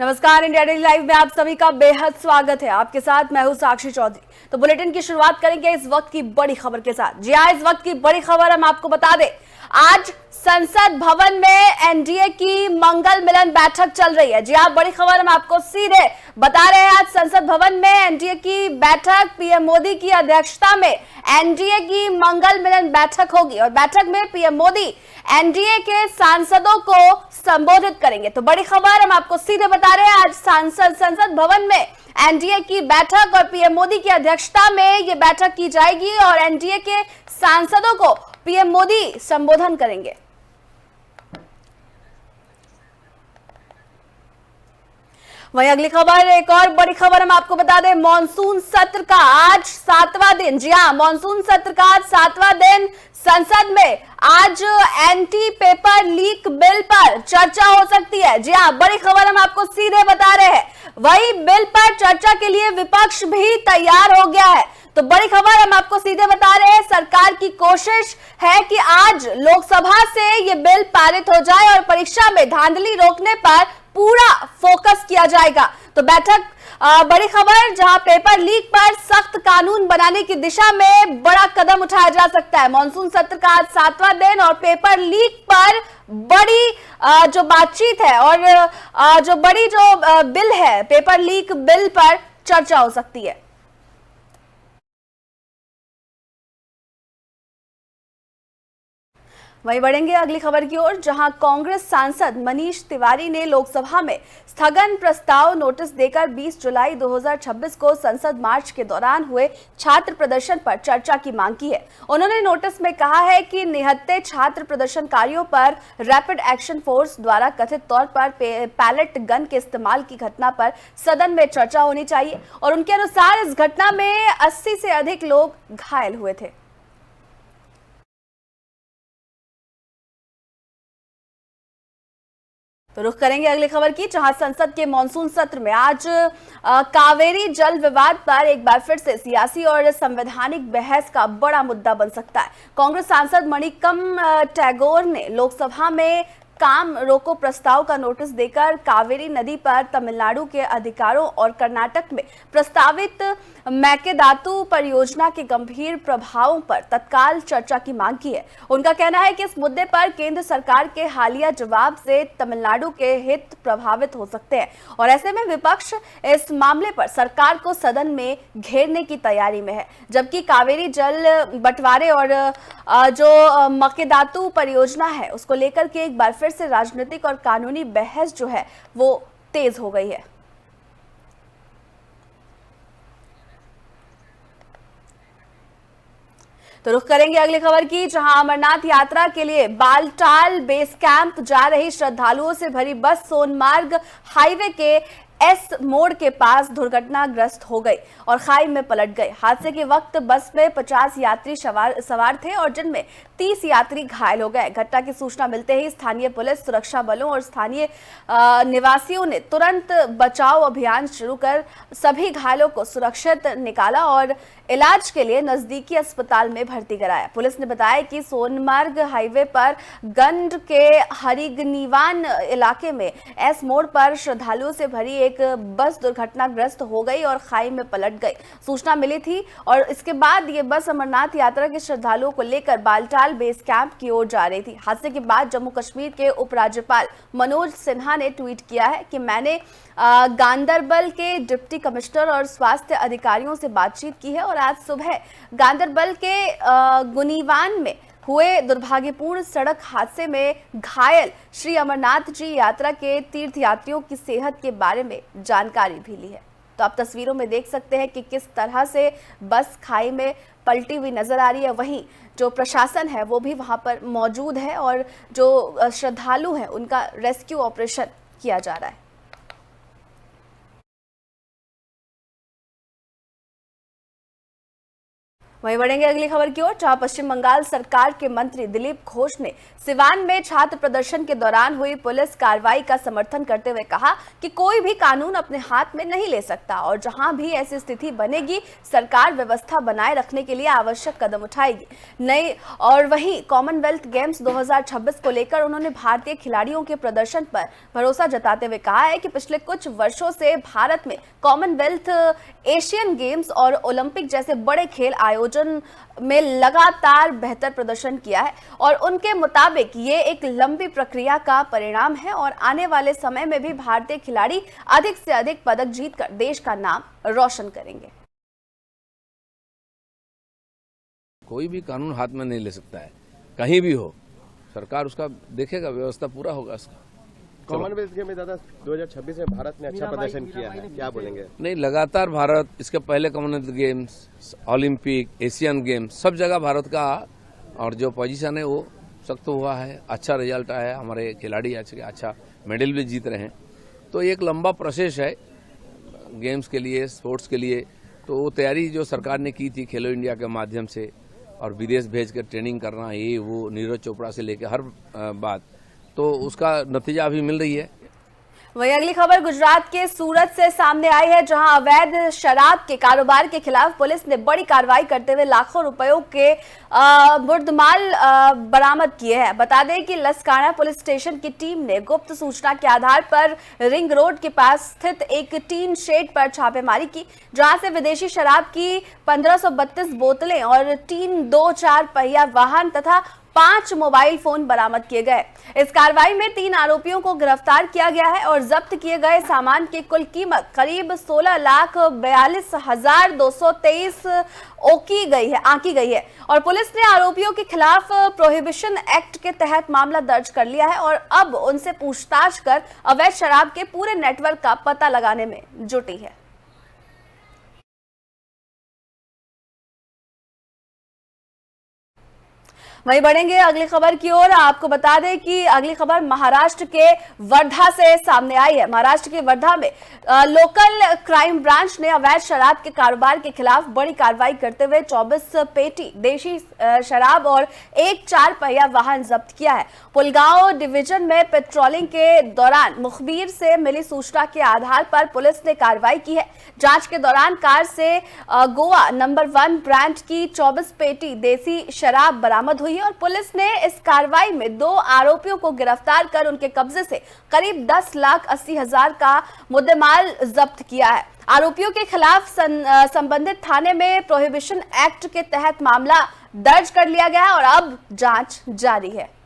नमस्कार, India daily live में आप सभी का बेहद स्वागत है। आपके साथ मैं हूं साक्षी चौधरी। तो बुलेटिन की शुरुआत करेंगे इस वक्त की बड़ी खबर के साथ। जी हां, इस वक्त की बड़ी खबर हम आपको बता दें, आज संसद भवन में एनडीए की मंगल मिलन बैठक चल रही है। जी हां, बड़ी खबर हम आपको सीधे बता रहे हैं। आज संसद भवन में एनडीए की बैठक, पीएम मोदी की अध्यक्षता में एनडीए की मंगल मिलन बैठक होगी और बैठक में पीएम मोदी एनडीए के सांसदों को संबोधित करेंगे। तो बड़ी खबर हम आपको सीधे बता रहे हैं, आज संसद भवन में एनडीए की बैठक और पीएम मोदी की अध्यक्षता में यह बैठक की जाएगी और एनडीए के सांसदों को पीएम मोदी संबोधन करेंगे। वहीं अगली खबर, एक और बड़ी खबर हम आपको बता दें, मॉनसून सत्र का आज 7वां दिन। जी हां, मॉनसून सत्र का आज 7वां दिन। संसद में आज एंटी पेपर लीक बिल पर चर्चा हो सकती है। जी हां, बड़ी खबर हम आपको सीधे बता रहे हैं। वही बिल पर चर्चा के लिए विपक्ष भी तैयार हो गया है। तो बड़ी खबर हम आपको सीधे बता रहे हैं, सरकार की कोशिश है कि आज लोकसभा से ये बिल पारित हो जाए और परीक्षा में धांधली रोकने पर पूरा फोकस किया जाएगा। तो बैठक, बड़ी खबर, जहां पेपर लीक पर सख्त कानून बनाने की दिशा में बड़ा कदम उठाया जा सकता है। मॉनसून सत्र का आज 7वां दिन और पेपर लीक पर बड़ी जो बातचीत है और जो बड़ी जो बिल है, पेपर लीक बिल पर चर्चा हो सकती है। वहीं बढ़ेंगे अगली खबर की ओर, जहां कांग्रेस सांसद मनीष तिवारी ने लोकसभा में स्थगन प्रस्ताव नोटिस देकर 20 जुलाई 2026 को संसद मार्च के दौरान हुए छात्र प्रदर्शन पर चर्चा की मांग की है। उन्होंने नोटिस में कहा है कि निहत्थे छात्र प्रदर्शनकारियों पर रैपिड एक्शन फोर्स द्वारा कथित तौर पर पैलेट गन के इस्तेमाल की घटना पर सदन में चर्चा होनी चाहिए और उनके अनुसार इस घटना में 80 से अधिक लोग घायल हुए थे। तो रुख करेंगे अगली खबर की, जहां संसद के मॉनसून सत्र में आज कावेरी जल विवाद पर एक बार फिर से सियासी और संवैधानिक बहस का बड़ा मुद्दा बन सकता है। कांग्रेस सांसद मणिकम टैगोर ने लोकसभा में काम रोको प्रस्ताव का नोटिस देकर कावेरी नदी पर तमिलनाडु के अधिकारों और कर्नाटक में प्रस्तावित मेकेदातु परियोजना के गंभीर प्रभावों पर तत्काल चर्चा की मांग की है। उनका कहना है कि इस मुद्दे पर केंद्र सरकार के हालिया जवाब से तमिलनाडु के हित प्रभावित हो सकते हैं और ऐसे में विपक्ष इस मामले पर सरकार को सदन में घेरने की तैयारी में है, जबकि कावेरी जल बंटवारे और जो मेकेदातु परियोजना है उसको लेकर के एक बार फिर से राजनीतिक और कानूनी बहस जो है वो तेज हो गई है। तो रुख करेंगे अगली खबर की, जहां अमरनाथ यात्रा के लिए बालटाल बेस कैंप जा रही श्रद्धालुओं से भरी बस सोनमार्ग हाईवे के एस मोड़ के पास दुर्घटनाग्रस्त हो गई और खाई में पलट गई। हादसे के वक्त बस में 50 यात्री सवार थे और जिनमें 30 यात्री घायल हो गए। घटना की सूचना मिलते ही स्थानीय पुलिस, सुरक्षा बलों और स्थानीय निवासियों ने तुरंत बचाव अभियान शुरू कर सभी घायलों को सुरक्षित निकाला और इलाज के लिए नजदीकी अस्पताल में भर्ती कराया। पुलिस ने बताया कि सोनमार्ग हाईवे पर गंड के हरिगनीवान इलाके में एस मोड़ पर श्रद्धालुओं से भरी एक बस दुर्घटनाग्रस्त हो गई और खाई में पलट गई। सूचना मिली थी और इसके बाद ये बस अमरनाथ यात्रा के श्रद्धालुओं को लेकर बालटाल बेस कैंप की ओर जा रही थी। हादसे के बाद जम्मू कश्मीर के उपराज्यपाल मनोज सिन्हा ने ट्वीट किया है कि मैंने गांदरबल के डिप्टी कमिश्नर और स्वास्थ्य अधिकारियों से बातचीत की है और आज सुबह गांदरबल के गुनीवान में हुए दुर्भाग्यपूर्ण सड़क हादसे में घायल श्री अमरनाथ जी यात्रा के तीर्थयात्रियों की सेहत के बारे में जानकारी भी ली है। तो आप तस्वीरों में देख सकते हैं कि किस तरह से बस खाई में पलटी हुई नजर आ रही है। वहीं जो प्रशासन है वो भी वहां पर मौजूद है और जो श्रद्धालु हैं उनका रेस्क्यू ऑपरेशन किया जा रहा है। वहीं बढ़ेंगे अगली खबर की ओर, जहां पश्चिम बंगाल सरकार के मंत्री दिलीप घोष ने सिवान में छात्र प्रदर्शन के दौरान हुई पुलिस कार्रवाई का समर्थन करते हुए कहा कि कोई भी कानून अपने हाथ में नहीं ले सकता और जहां भी ऐसी स्थिति बनेगी सरकार व्यवस्था बनाए रखने के लिए आवश्यक कदम उठाएगी। नई और वहीं कॉमनवेल्थ गेम्स 2026 को लेकर उन्होंने भारतीय खिलाड़ियों के प्रदर्शन पर भरोसा जताते हुए कहा है कि पिछले कुछ वर्षों से भारत में कॉमनवेल्थ, एशियन गेम्स और ओलंपिक जैसे बड़े खेल आयोजन में लगातार बेहतर प्रदर्शन किया है और उनके मुताबिक ये एक लंबी प्रक्रिया का परिणाम है और आने वाले समय में भी भारतीय खिलाड़ी अधिक से अधिक पदक जीतकर देश का नाम रोशन करेंगे। कोई भी कानून हाथ में नहीं ले सकता है, कहीं भी हो सरकार उसका देखेगा, व्यवस्था पूरा होगा इसका। कॉमनवेल्थ गेम में दादा 2026 में भारत ने अच्छा प्रदर्शन किया है, क्या बोलेंगे? नहीं, लगातार भारत, इसके पहले Commonwealth games, Olympic, Asian games, सब जगह भारत का और जो पोजीशन है वो सख्त हुआ है, अच्छा रिजल्ट आया है, हमारे खिलाड़ी अच्छा मेडल भी जीत रहे हैं। तो एक लंबा प्रोसेस है गेम्स के लिए, स्पोर्ट्स के लिए। तो वो तैयारी जो सरकार ने की थी खेलो इंडिया के माध्यम से और विदेश भेज कर ट्रेनिंग करना, ये वो नीरज चोपड़ा से लेकर हर बात, तो उसका नतीजा अभी मिल रही है। वहीं अगली खबर गुजरात के सूरत से सामने आई है, जहां अवैध शराब के कारोबार के खिलाफ पुलिस ने बड़ी कार्रवाई करते हुए लाखों रुपयों के मुद्दमाल बरामद किए हैं। बता दें कि लसकाना पुलिस स्टेशन की टीम ने गुप्त सूचना के आधार पर रिंग रोड के पास स्थित एक टीन शेड पर छापेमारी की, जहां से विदेशी शराब की 1532 बोतलें और 2 4 पहिया वाहन तथा 5 मोबाइल फोन बरामद किए गए। इस कार्रवाई में 3 आरोपियों को गिरफ्तार किया गया है और जब्त किए गए सामान की कुल कीमत करीब 16,42,223 आंकी गई है और पुलिस ने आरोपियों के खिलाफ प्रोहिबिशन एक्ट के तहत मामला दर्ज कर लिया है और अब उनसे पूछताछ कर अवैध शराब के पूरे नेटवर्क का पता लगाने में जुटी है। वहीं बढ़ेंगे अगली खबर की ओर। आपको बता दें कि अगली खबर महाराष्ट्र के वर्धा से सामने आई है। महाराष्ट्र के वर्धा में लोकल क्राइम ब्रांच ने अवैध शराब के कारोबार के खिलाफ बड़ी कार्रवाई करते हुए 24 पेटी देशी शराब और 1 4 पहिया वाहन जब्त किया है। पुलगांव डिवीजन में पेट्रोलिंग के दौरान मुखबिर से मिली सूचना के आधार पर पुलिस ने कार्रवाई की है। जांच के दौरान कार से गोवा नंबर 1 ब्रांड की 24 पेटी देसी शराब बरामद हुई और पुलिस ने इस कार्रवाई में 2 आरोपियों को गिरफ्तार कर उनके कब्जे से करीब 10,80,000 का मुद्देमाल जब्त किया है। आरोपियों के खिलाफ संबंधित थाने में प्रोहिबिशन एक्ट के तहत मामला दर्ज कर लिया गया है और अब जांच जारी है।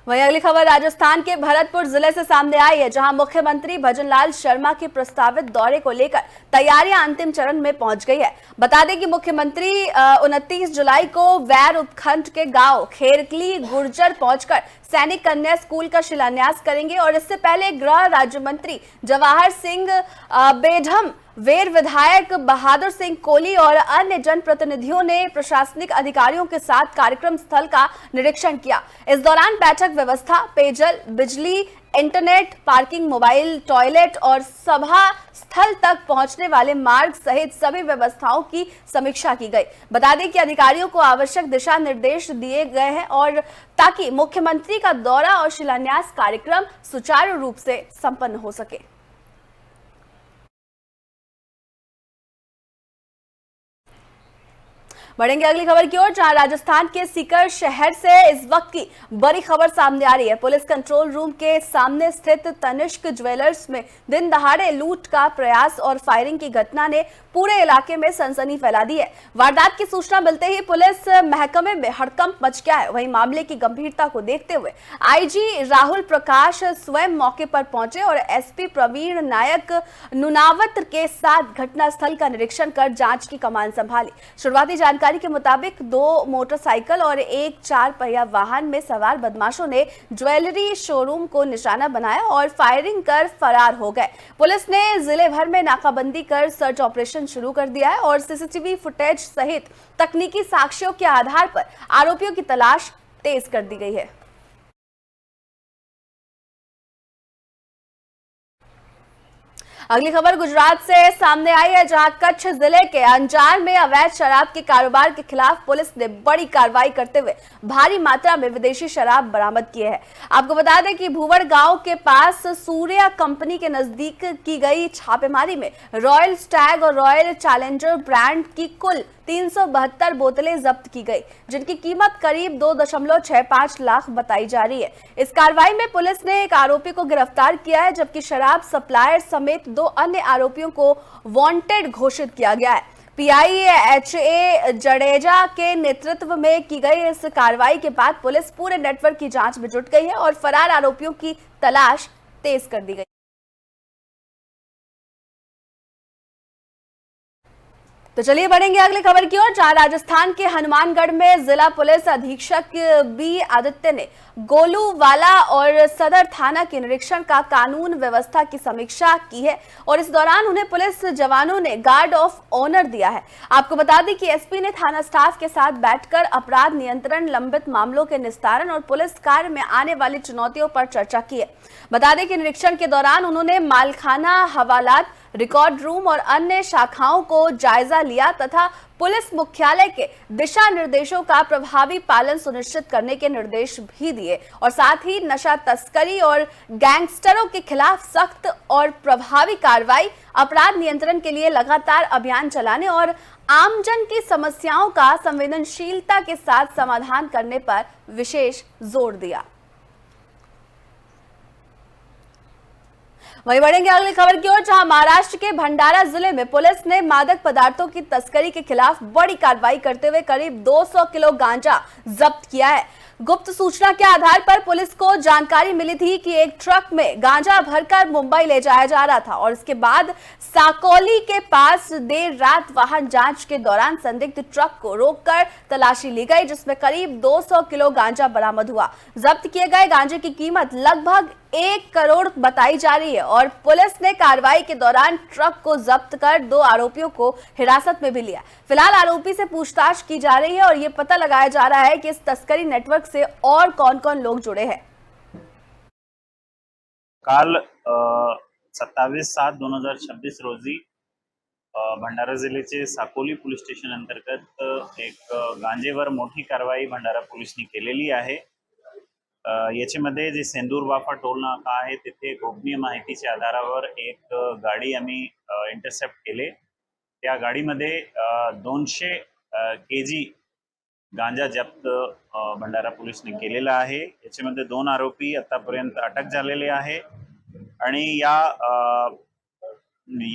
वहीं अगली खबर राजस्थान के भरतपुर जिले से सामने आई है, जहां मुख्यमंत्री भजनलाल शर्मा के प्रस्तावित दौरे को लेकर तैयारियां अंतिम चरण में पहुंच गई है। बता दें कि मुख्यमंत्री 29 जुलाई को वैर उपखंड के गांव खेरकली गुर्जर पहुंचकर सैनिक कन्या स्कूल का शिलान्यास करेंगे और इससे पहले गृह राज्य मंत्री जवाहर सिंह बेढम, वेर विधायक बहादुर सिंह कोली और अन्य जनप्रतिनिधियों ने प्रशासनिक अधिकारियों के साथ कार्यक्रम स्थल का निरीक्षण किया। इस दौरान बैठक व्यवस्था, पेयजल, बिजली, इंटरनेट, पार्किंग, मोबाइल, टॉयलेट और सभा स्थल तक पहुंचने वाले मार्ग सहित सभी व्यवस्थाओं की समीक्षा की गई। बता दें कि अधिकारियों को आवश्यक दिशा निर्देश दिए गए हैं और ताकि मुख्यमंत्री का दौरा और शिलान्यास कार्यक्रम सुचारू रूप से संपन्न हो सके। बढ़ेंगे अगली खबर की ओर, जहां राजस्थान के सीकर शहर से इस वक्त की बड़ी खबर सामने आ रही है। पुलिस कंट्रोल रूम के सामने स्थित तनिष्क ज्वेलर्स में दिन दहाड़े लूट का प्रयास और फायरिंग की घटना ने पूरे इलाके में सनसनी फैला दी है। वारदात की सूचना मिलते ही पुलिस महकमे में हड़कंप मच गया है। वहीं मामले की गंभीरता को देखते हुए आईजी राहुल प्रकाश स्वयं मौके पर पहुंचे और एसपी प्रवीण नायक नुनावत के साथ घटनास्थल का निरीक्षण कर जांच की कमान संभाली। शुरुआती जानकारी के मुताबिक 2 मोटरसाइकिल और 1 4 पहिया वाहन में सवार बदमाशों ने ज्वेलरी शोरूम को निशाना बनाया और फायरिंग कर फरार हो गए। पुलिस ने जिले भर में नाकाबंदी कर सर्च ऑपरेशन शुरू कर दिया है और सीसीटीवी फुटेज सहित तकनीकी साक्ष्यों के आधार पर आरोपियों की तलाश तेज कर दी गई है। अगली खबर गुजरात से सामने आई है, जहां कच्छ जिले के अंजार में अवैध शराब के कारोबार के खिलाफ पुलिस ने बड़ी कार्रवाई करते हुए भारी मात्रा में विदेशी शराब बरामद किए हैं। आपको बता दें कि भूवड़ गांव के पास सूर्या कंपनी के नजदीक की गई छापेमारी में रॉयल स्टैग और रॉयल चैलेंजर ब्रांड की कुल 372 बोतलें जब्त की गई, जिनकी कीमत करीब 2.65 लाख बताई जा रही है। इस कार्रवाई में पुलिस ने एक आरोपी को गिरफ्तार किया है, जबकि शराब सप्लायर समेत 2 अन्य आरोपियों को वांटेड घोषित किया गया है। पीआई एचए जडेजा के नेतृत्व में की गई इस कार्रवाई के बाद पुलिस पूरे नेटवर्क की जांच में जुट गई है और फरार आरोपियों की तलाश तेज कर दी गई। तो चलिए बढ़ेंगे अगली खबर की ओर, जहां राजस्थान के हनुमानगढ़ में जिला पुलिस अधीक्षक बी आदित्य ने गोलूवाला और सदर थाना के निरीक्षण का कानून व्यवस्था की समीक्षा की है और इस दौरान उन्हें पुलिस जवानों ने गार्ड ऑफ ऑनर दिया है। आपको बता दें कि एसपी ने थाना स्टाफ के साथ बैठकर अपराध नियंत्रण, लंबित मामलों के निस्तारण और पुलिस कार्य में आने वाली चुनौतियों पर चर्चा की है। बता दें कि निरीक्षण के दौरान उन्होंने मालखाना, हवालात, रिकॉर्ड रूम और अन्य शाखाओं को जायजा लिया तथा पुलिस मुख्यालय के दिशा निर्देशों का प्रभावी पालन सुनिश्चित करने के निर्देश भी दिए और साथ ही नशा तस्करी और गैंगस्टरों के खिलाफ सख्त और प्रभावी कार्रवाई, अपराध नियंत्रण के लिए लगातार अभियान चलाने और आमजन की समस्याओं का संवेदनशीलता के साथ समाधान करने पर विशेष जोर दिया। वहीं बढ़ेंगे अगली खबर की ओर, जहां महाराष्ट्र के भंडारा जिले में पुलिस ने मादक पदार्थों की तस्करी के खिलाफ बड़ी कार्रवाई करते हुए करीब 200 किलो गांजा जब्त किया है। गुप्त सूचना के आधार पर पुलिस को जानकारी मिली थी कि एक ट्रक में गांजा भरकर मुंबई ले जाया जा रहा था और इसके बाद साकोली के पास देर रात वाहन जांच के दौरान संदिग्ध ट्रक को रोककर तलाशी ली गई, जिसमें करीब 200 किलो गांजा बरामद हुआ। जब्त किए गए गांजे की कीमत लगभग 1 करोड़ बताई जा रही है और पुलिस ने कार्रवाई के दौरान ट्रक को जब्त कर 2 आरोपियों को हिरासत में भी लिया। फिलहाल आरोपी से पूछताछ की जा रही है और ये पता लगाया जा रहा है कि इस तस्करी नेटवर्क से और कौन-कौन लोग जुड़े हैं। काल 27/7/2026 रोजी भंडारा जिल्ह्याचे साकोली पोलीस स्टेशन अंतर्गत एक गांजेवर मोठी कारवाई भंडारा पोलिसांनी केलेली आहे। याच्यामध्ये जे सेंदूर वाफा टोल नाका आहे तिथे गोपनीय माहितीच्या आधारावर एक गाडी आम्ही इंटरसेप्ट केले। त्या गाडीमध्ये 200 केजी गांजा जप्त भंडारा पोलिसांनी केलेला आहे। याच्यामध्ये 2 आरोपी आतापर्यंत अटक झालेले आहे आणि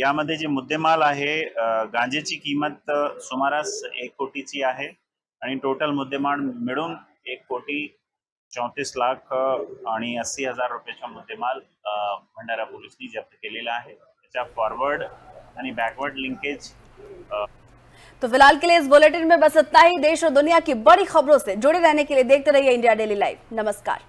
यामध्ये जे मुद्देमाल आहे गांजेची किंमत सुमारास 1 कोटीची आहे आणि टोटल मुद्देमाल मिळून 1,34,80,000 रुपयाचा मुद्देमाल भंडारा पोलिसांनी जप्त केलेला आहे। त्याचा फॉरवर्ड आणि बॅकवर्ड लिंकेज। तो फिलहाल के लिए इस बुलेटिन में बस इतना ही। देश और दुनिया की बड़ी खबरों से जुड़े रहने के लिए देखते रहिए इंडिया डेली लाइव। नमस्कार।